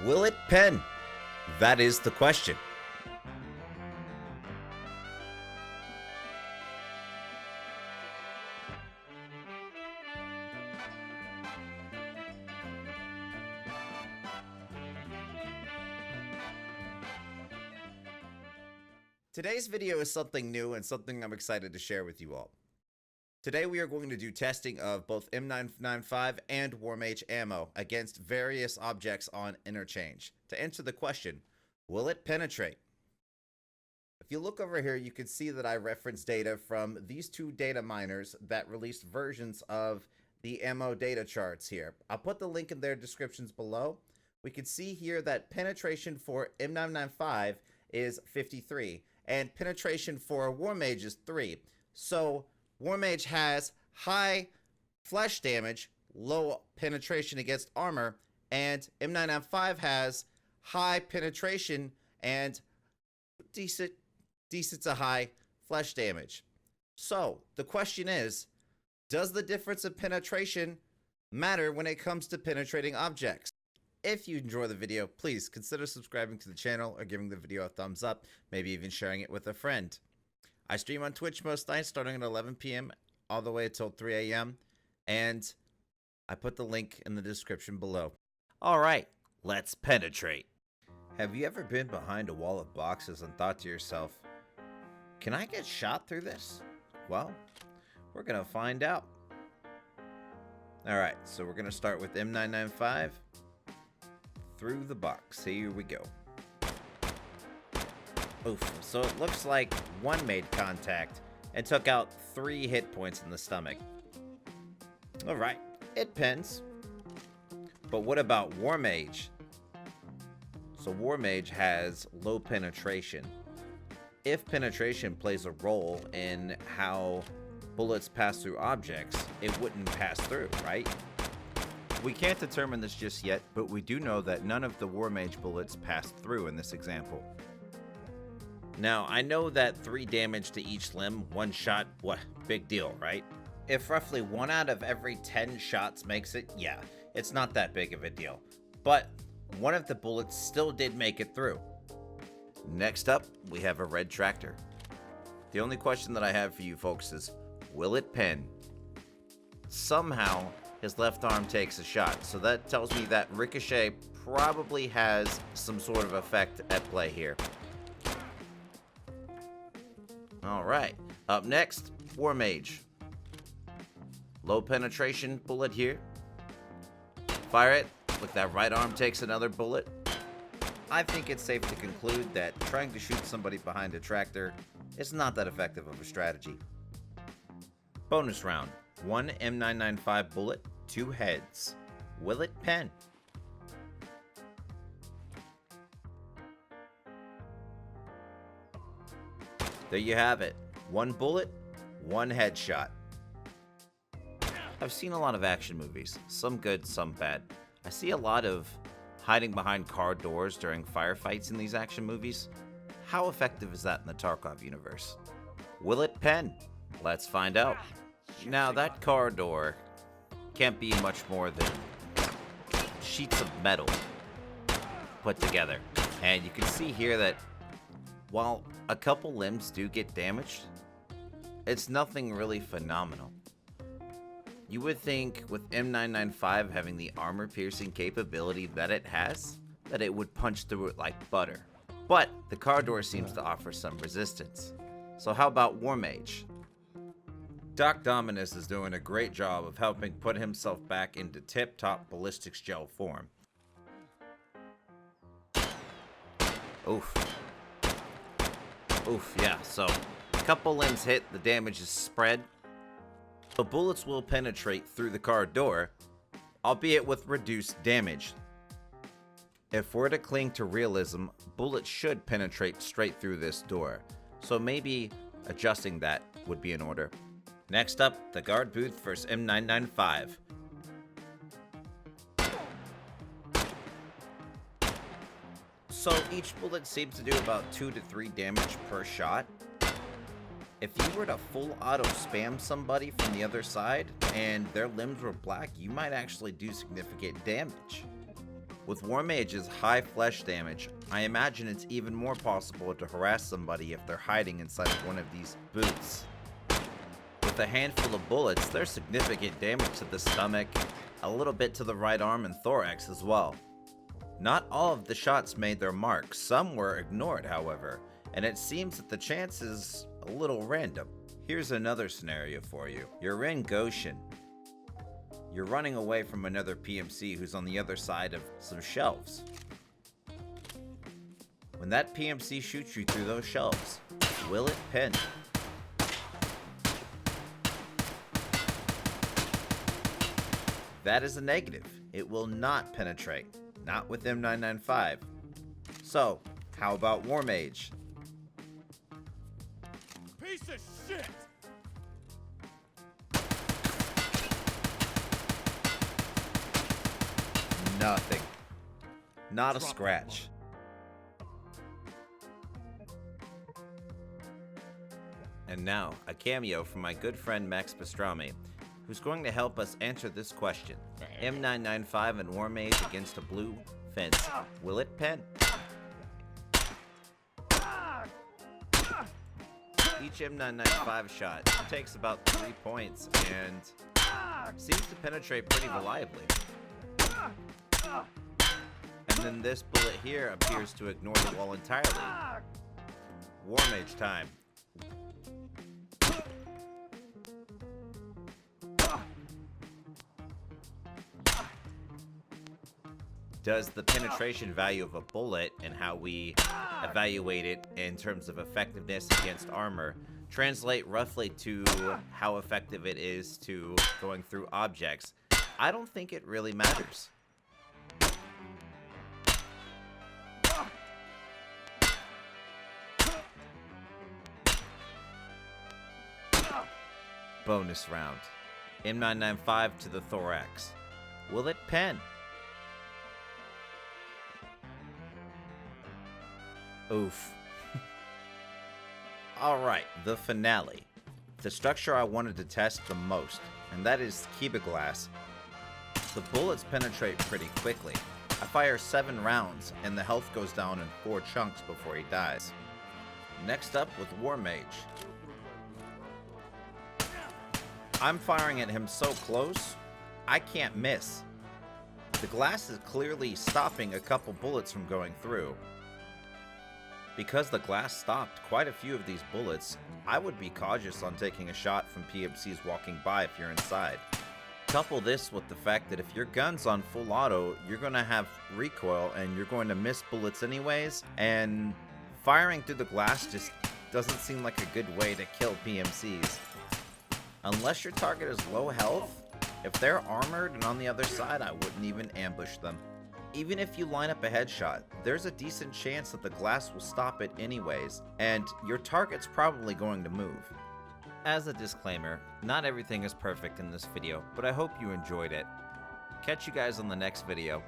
Will it pen? That is the question. Today's video is something new and something I'm excited to share with you all. Today we are going to do testing of both m995 and Warmage ammo against various objects on interchange to answer the question, will it penetrate? If you look over here, you can see that I reference data from these two data miners that released versions of the ammo data charts here. I'll put the link in their descriptions below. We can see here that penetration for m995 is 53 and penetration for Warmage is 3. So Warmage has high flesh damage, low penetration against armor, and m995 has high penetration and decent to high flesh damage. So the question is, does the difference in penetration matter when it comes to penetrating objects? If you enjoy the video, please consider subscribing to the channel or giving the video a thumbs up, maybe even sharing it with a friend. I stream on Twitch most nights starting at 11 p.m. all the way until 3 a.m. and I put the link in the description below. Alright, let's penetrate. Have you ever been behind a wall of boxes and thought to yourself, can I get shot through this? Well, we're gonna find out. Alright, so we're gonna start with m995 through the box. Here we go. Oof, so it looks like one made contact and took out 3 hit points in the stomach. Alright, it pens. But what about Warmage? So Warmage has low penetration. If penetration plays a role in how bullets pass through objects, it wouldn't pass through, right? We can't determine this just yet, but we do know that none of the Warmage bullets passed through in this example. Now, I know that 3 damage to each limb, 1 shot, what, big deal, right? If roughly 1 out of every 10 shots makes it, yeah, it's not that big of a deal. But one of the bullets still did make it through. Next up, we have a red tractor. The only question that I have for you folks is, will it pen? Somehow, his left arm takes a shot, so that tells me that ricochet probably has some sort of effect at play here. Alright, up next, Warmage. Low penetration bullet here. Fire it. Look, that right arm takes another bullet. I think it's safe to conclude that trying to shoot somebody behind a tractor is not that effective of a strategy. Bonus round. 1 m995 bullet, 2 heads. Will it pen? There you have it. 1 bullet, 1 headshot. I've seen a lot of action movies, some good, some bad. I see a lot of hiding behind car doors during firefights in these action movies. How effective is that in the Tarkov universe? Will it pen? Let's find out. Now, that car door can't be much more than sheets of metal put together. And you can see here that while a couple limbs do get damaged, it's nothing really phenomenal. You would think with m995 having the armor-piercing capability that it has, that it would punch through it like butter. But the car door seems to offer some resistance. So how about Warmage? DocDominus is doing a great job of helping put himself back into tip-top ballistics gel form. Oof. Oof, yeah, so a couple limbs hit, the damage is spread. The bullets will penetrate through the car door, albeit with reduced damage. If we're to cling to realism, bullets should penetrate straight through this door, so maybe adjusting that would be in order. Next up, the guard booth versus m995. So each bullet seems to do about 2 to 3 damage per shot. If you were to full auto spam somebody from the other side and their limbs were black, you might actually do significant damage. With Warmage's high flesh damage, I imagine it's even more possible to harass somebody if they're hiding inside of one of these boots. With a handful of bullets, there's significant damage to the stomach, a little bit to the right arm and thorax as well. Not all of the shots made their mark, some were ignored however, and it seems that the chance is a little random. Here's another scenario for you. You're in Goshen. You're running away from another PMC who's on the other side of some shelves. When that PMC shoots you through those shelves, will it pen? That is a negative. It will not penetrate. Not with m995. So, how about Warmage? Piece of shit! Nothing. Not a scratch. And now, a cameo from my good friend Max Pastrami, who's going to help us answer this question. M995 and Warmage against a blue fence. Will it pen? Each M995 shot takes about 3 points and seems to penetrate pretty reliably. And then this bullet here appears to ignore the wall entirely. Warmage time. Does the penetration value of a bullet and how we evaluate it in terms of effectiveness against armor translate roughly to how effective it is to going through objects? I don't think it really matters. Bonus round. M995 to the thorax. Will it pen? Oof. Alright, the finale. The structure I wanted to test the most, and that is Kiba glass. The bullets penetrate pretty quickly. I fire 7 rounds, and the health goes down in 4 chunks before he dies. Next up with Warmage. I'm firing at him so close, I can't miss. The glass is clearly stopping a couple bullets from going through. Because the glass stopped quite a few of these bullets, I would be cautious on taking a shot from PMCs walking by if you're inside. Couple this with the fact that if your gun's on full auto, you're going to have recoil and you're going to miss bullets anyways, and firing through the glass just doesn't seem like a good way to kill PMCs. Unless your target is low health, if they're armored and on the other side, I wouldn't even ambush them. Even if you line up a headshot, there's a decent chance that the glass will stop it anyways, and your target's probably going to move. As a disclaimer, not everything is perfect in this video, but I hope you enjoyed it. Catch you guys on the next video.